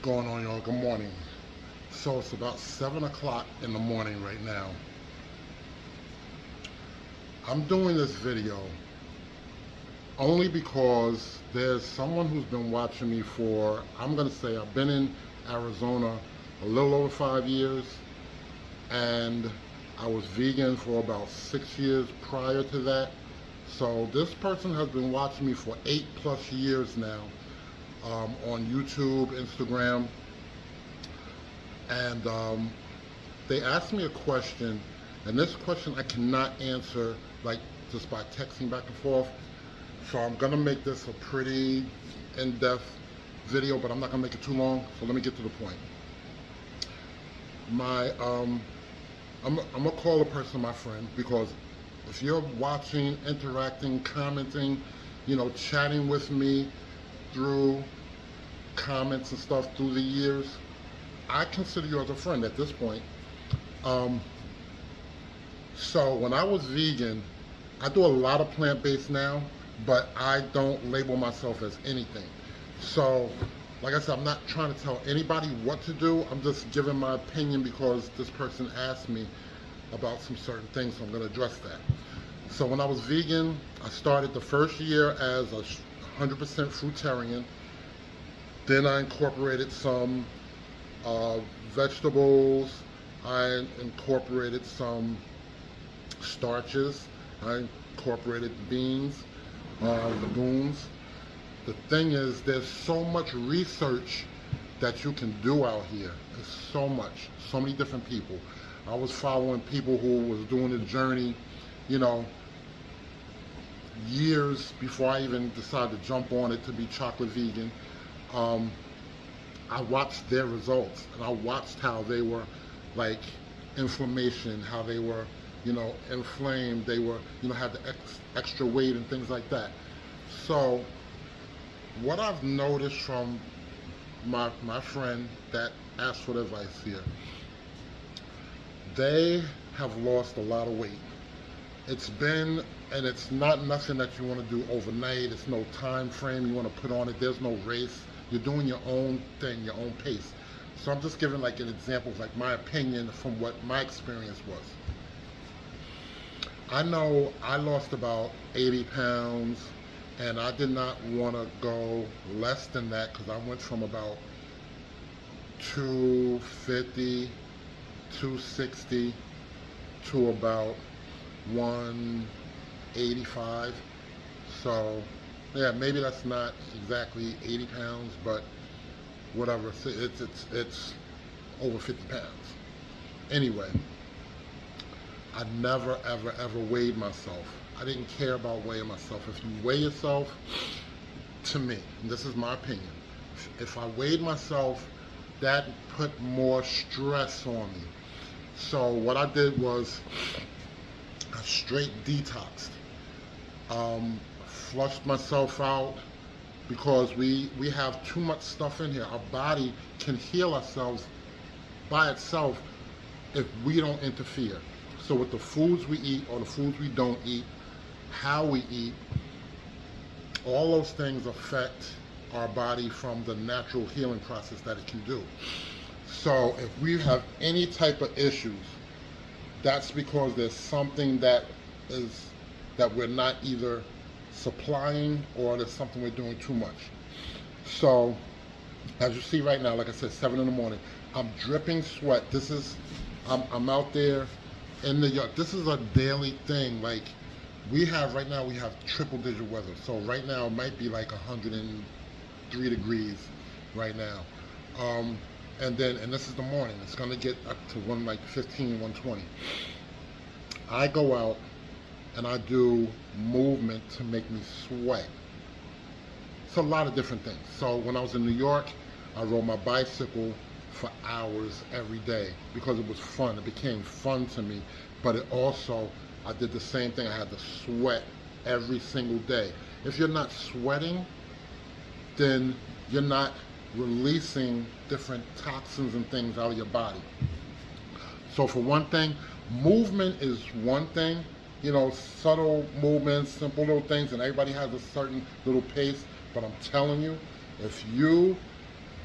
going on, y'all? Good morning. So it's about 7 o'clock in the morning right now. I'm doing this video only because there's someone who's been watching me for, I'm going to say I've been in Arizona a little over 5 years, and I was vegan for about 6 years prior to that. So this person has been watching me for 8+ years now, on YouTube, Instagram, and they asked me a question, and this question I cannot answer like just by texting back and forth. So I'm gonna make this a pretty in-depth video, but I'm not gonna make it too long. So let me get to the point. I'm gonna call a person my friend, because if you're watching, interacting, commenting, chatting with me through comments and stuff through the years, I consider you as a friend at this point. So when I was vegan, I do a lot of plant-based now, but I don't label myself as anything. So, like I said, I'm not trying to tell anybody what to do. I'm just giving my opinion because this person asked me about some certain things, so I'm going to address that. So when I was vegan, I started the first year as a 100% fruitarian. Then I incorporated some vegetables. I incorporated some starches. I incorporated beans, legumes. The thing is, there's so much research that you can do out here. There's so much, so many different people. I was following people who was doing the journey, years before I even decided to jump on it to be chocolate vegan. I watched their results, and I watched how they were, like, inflammation, how they were, inflamed, they were, had the extra weight and things like that. So what I've noticed from my friend that asked for the advice here, they have lost a lot of weight. And it's not nothing that you want to do overnight. It's no time frame you want to put on it. There's no race. You're doing your own thing, your own pace. So I'm just giving like an example of like my opinion from what my experience was. I know I lost about 80 pounds, and I did not want to go less than that, because I went from about 250, 260 to about 185. So yeah, maybe that's not exactly 80 pounds, but whatever. It's over 50 pounds. Anyway, I never ever weighed myself. I didn't care about weighing myself. If you weigh yourself, to me, and this is my opinion, if I weighed myself, that put more stress on me. So what I did was I straight detoxed. Flushed myself out, because we have too much stuff in here. Our body can heal ourselves by itself if we don't interfere. So with the foods we eat or the foods we don't eat, how we eat, all those things affect our body from the natural healing process that it can do. So if we have any type of issues, that's because there's something that we're not either supplying, or there's something we're doing too much. So as you see right now, like I said, 7 in the morning, I'm dripping sweat. I'm out there in the yard. This is a daily thing. Like, right now we have triple digit weather. So right now it might be like 103 degrees right now. And this is the morning. It's gonna get up to 115, 120. I go out and I do movement to make me sweat. It's a lot of different things. So when I was in New York, I rode my bicycle for hours every day because it was fun. It became fun to me, but I did the same thing. I had to sweat every single day. If you're not sweating, then you're not releasing different toxins and things out of your body. So for one thing, movement is one thing, subtle movements, simple little things, and everybody has a certain little pace. But I'm telling you, if you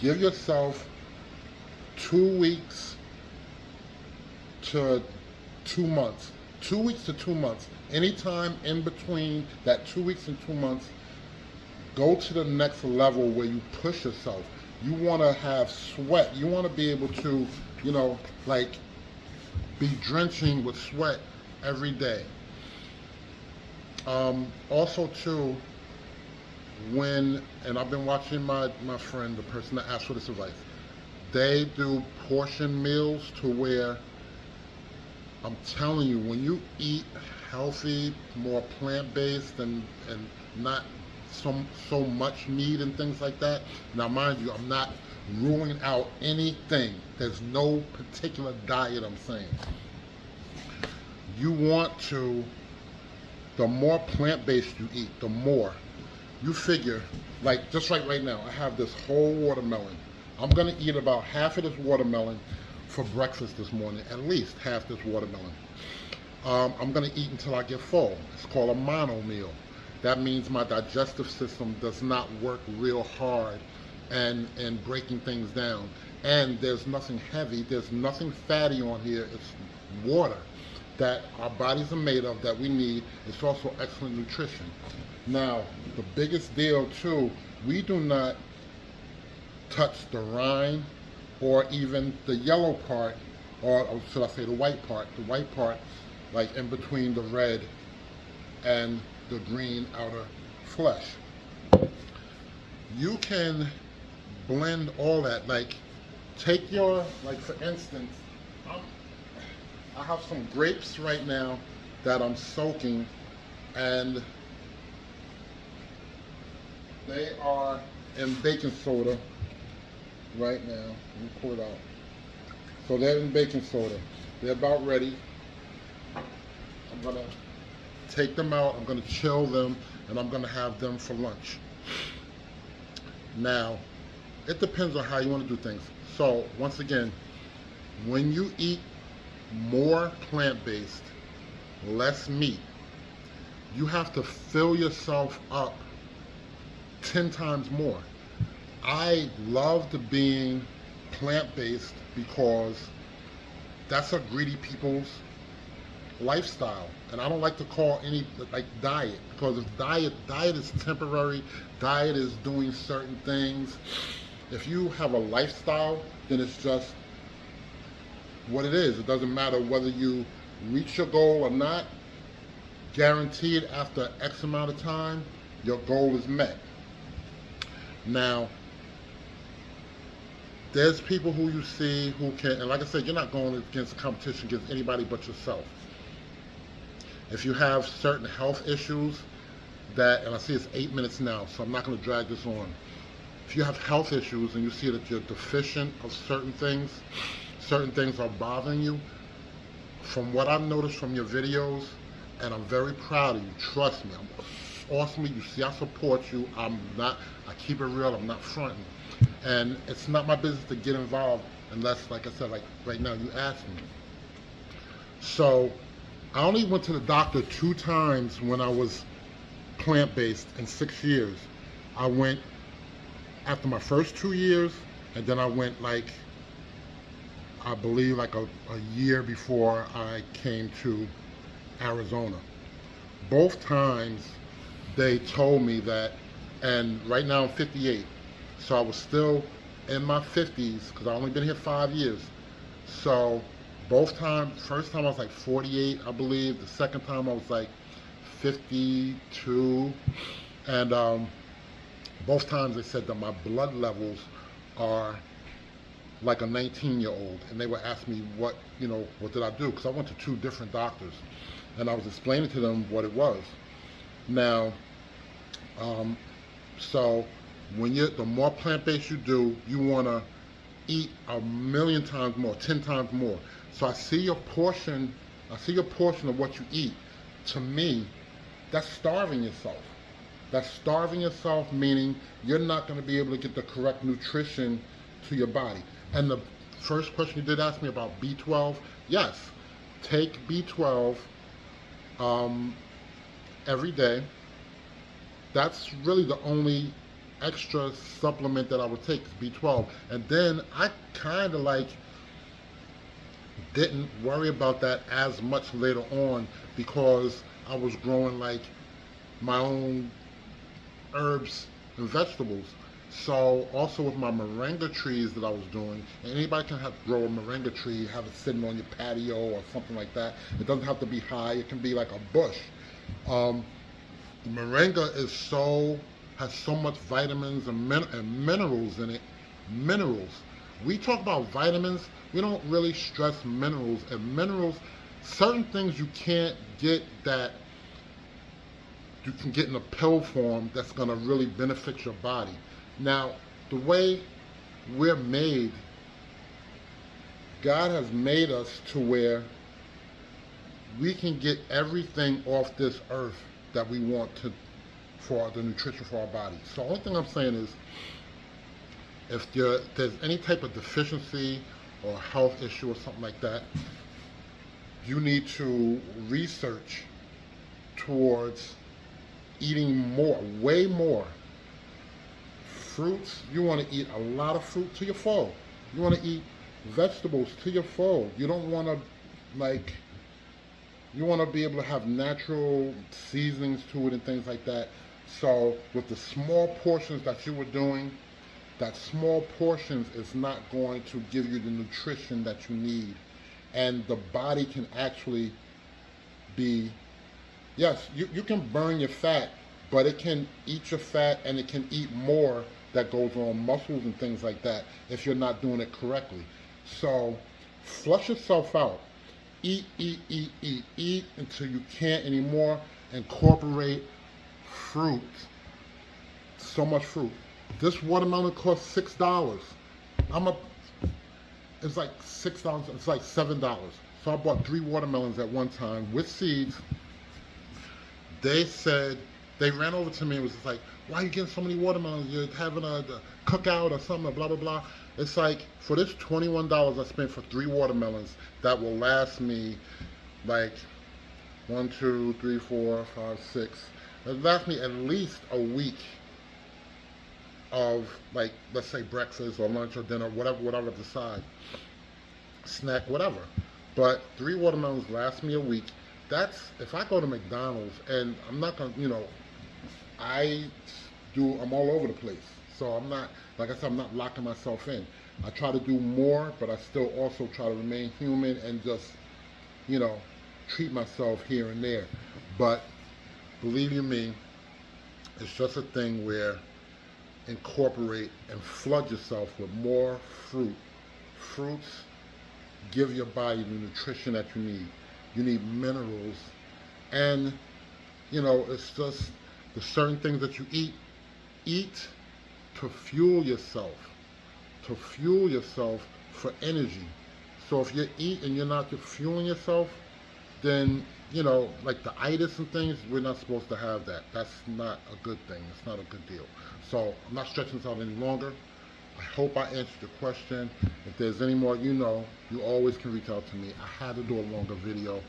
Give yourself 2 weeks to 2 months. 2 weeks to 2 months. Anytime in between that 2 weeks and 2 months, go to the next level where you push yourself. You want to have sweat. You want to be able to, like be drenching with sweat every day. Also too, and I've been watching my friend, the person that asked for this advice, they do portion meals to where, I'm telling you, when you eat healthy, more plant-based and not so much meat and things like that. Now mind you, I'm not ruling out anything. There's no particular diet I'm saying. You want to, the more plant-based you eat, the more. You figure, like just right now, I have this whole watermelon. I'm gonna eat about half of this watermelon for breakfast this morning, at least half this watermelon. I'm gonna eat until I get full. It's called a mono meal. That means my digestive system does not work real hard and breaking things down. And there's nothing heavy, there's nothing fatty on here. It's water that our bodies are made of that we need. It's also excellent nutrition. Now, the biggest deal too, we do not touch the rind or even the yellow part, or should I say the white part, like in between the red and the green outer flesh. You can blend all that, like take your, like for instance, I have some grapes right now that I'm soaking, and they are in baking soda right now. Let me pour it out. So they're in baking soda. They're about ready. I'm gonna take them out, I'm gonna chill them, and I'm gonna have them for lunch. Now, it depends on how you want to do things. So once again, when you eat more plant-based, less meat, you have to fill yourself up 10 times more. I loved being plant-based because that's a greedy people's lifestyle, and I don't like to call any like diet, because if diet is temporary. Diet is doing certain things. If you have a lifestyle, then it's just what it is. It doesn't matter whether you reach your goal or not. Guaranteed after X amount of time, your goal is met. Now, there's people who you see who can, and like I said, you're not going against competition against anybody but yourself. If you have certain health issues that, and I see it's 8 minutes now, so I'm not going to drag this on. If you have health issues and you see that you're deficient of certain things are bothering you, from what I've noticed from your videos, and I'm very proud of you, trust me, I'm awesome. You see I support you, I keep it real, I'm not fronting. And it's not my business to get involved unless, like I said, like right now you asked me. So I only went to the doctor 2 times when I was plant-based in 6 years. I went after my first 2 years, and then I went like, I believe like a year before I came to Arizona. Both times they told me that, and right now I'm 58, so I was still in my 50s because I've only been here 5 years. So both times, first time I was like 48, I believe. The second time I was like 52, and both times they said that my blood levels are like a 19-year-old, and they were asking me what did I do, because I went to 2 different doctors, and I was explaining to them what it was. Now, so when the more plant-based you do, you want to eat 1,000,000 times more, 10 times more. So I see your portion of what you eat. To me, that's starving yourself. That's starving yourself, meaning you're not going to be able to get the correct nutrition to your body. And the first question you did ask me about B12, yes, take B12 every day. That's really the only extra supplement that I would take, B12. And then I kind of like didn't worry about that as much later on because I was growing like my own herbs and vegetables. So also with my moringa trees that I was doing, and anybody can grow a moringa tree, have it sitting on your patio or something like that. It doesn't have to be high. It can be like a bush. Um, Moringa has so much vitamins and minerals in it. Minerals. We talk about vitamins. We don't really stress minerals. And minerals, certain things you can't get that you can get in a pill form that's going to really benefit your body. Now, the way we're made, God has made us to where we can get everything off this earth that we want to for the nutrition for our body. So the only thing I'm saying is if there's any type of deficiency or health issue or something like that, you need to research towards eating more, way more. Fruits, you want to eat a lot of fruit to your full. You want to eat vegetables to your full. You don't want to you want to be able to have natural seasonings to it and things like that. So with the small portions that you were doing, that small portions is not going to give you the nutrition that you need. And the body can actually be, yes, you can burn your fat, but it can eat your fat and it can eat more that goes on muscles and things like that if you're not doing it correctly. So flush yourself out. Eat, eat, eat, eat, eat until you can't anymore. Incorporate fruit. So much fruit. This watermelon costs $6. It's like $6. It's like $7. So I bought 3 watermelons at one time with seeds. They said, they ran over to me and was just like, why are you getting so many watermelons? You're having a cookout or something, blah, blah, blah. It's like, for this $21 I spent for 3 watermelons, that will last me like 1, 2, 3, 4, 5, 6. It'll last me at least a week of, like, let's say breakfast or lunch or dinner, whatever I decide, snack, whatever. But 3 watermelons last me a week. That's, if I go to McDonald's, and I'm not gonna, I'm all over the place. So I'm not, like I said, I'm not locking myself in. I try to do more, but I still also try to remain human and just, treat myself here and there. But believe you me, it's just a thing where incorporate and flood yourself with more fruit. Fruits give your body the nutrition that you need. You need minerals, and it's just the certain things that you eat to fuel yourself for energy. So if you eat and you're not fueling yourself, then like the itis and things, we're not supposed to have that. That's not a good thing. It's not a good deal. So I'm not stretching this out any longer. I hope I answered your question. If there's any more, you always can reach out to me. I had to do a longer video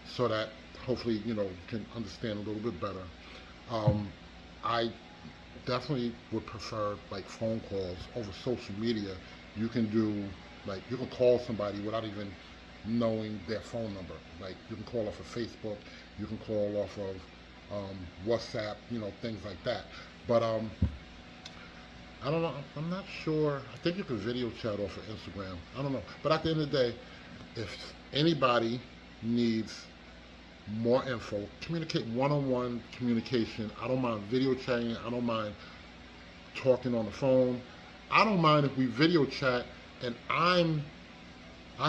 so that hopefully, you can understand a little bit better. I definitely would prefer like phone calls over social media. You can do, like, you can call somebody without even knowing their phone number. Like, you can call off of Facebook, you can call off of WhatsApp, things like that. But I don't know. I'm not sure. I think you can video chat off of Instagram. I don't know. But at the end of the day, if anybody needs more info, communicate one-on-one communication. I don't mind video chatting. I don't mind talking on the phone. I don't mind if we video chat and I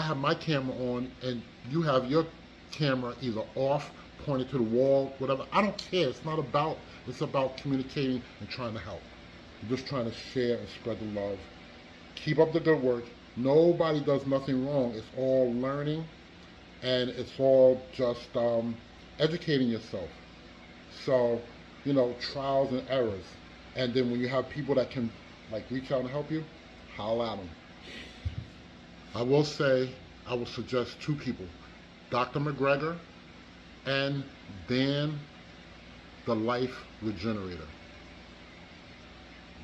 have my camera on and you have your camera either off, pointed to the wall, whatever. I don't care. It's about communicating and trying to help. We're just trying to share and spread the love. Keep up the good work. Nobody does nothing wrong. It's all learning, and it's all just educating yourself. So, trials and errors. And then when you have people that can reach out and help you, holler at them. I will say, I will suggest 2 people, Dr. McGregor and Dan, the Life Regenerator.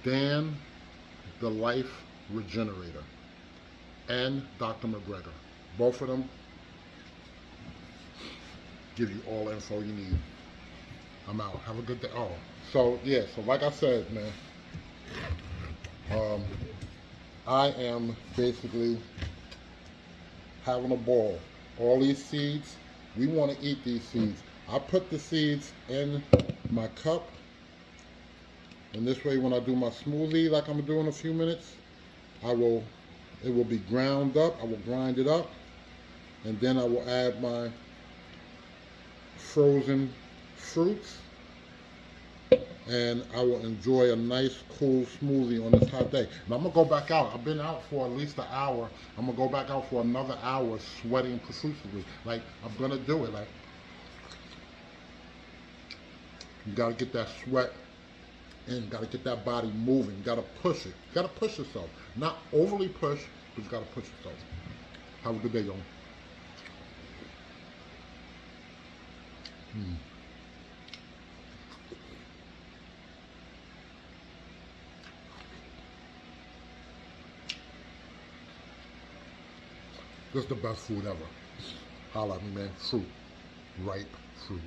Dan, the Life Regenerator, and Dr. McGregor. Both of them give you all the info you need. I'm out. Have a good day. Oh, so yeah, so like I said, man, I am basically having a ball. All these seeds, we want to eat these seeds. I put the seeds in my cup, and this way when I do my smoothie like I'm gonna do in a few minutes, it will be ground up. I will grind it up, and then I will add my frozen fruits, and I will enjoy a nice cool smoothie on this hot day. Now I'm gonna go back out. I've been out for at least an hour. I'm gonna go back out for another hour sweating profusely. Like, I'm gonna do it. Like, you gotta get that sweat in, gotta get that body moving, you gotta push it. You gotta push yourself. Not overly push, but you gotta push yourself. Have a good day, y'all. This is the best food ever. Holla at me, man. Fruit. Ripe fruit.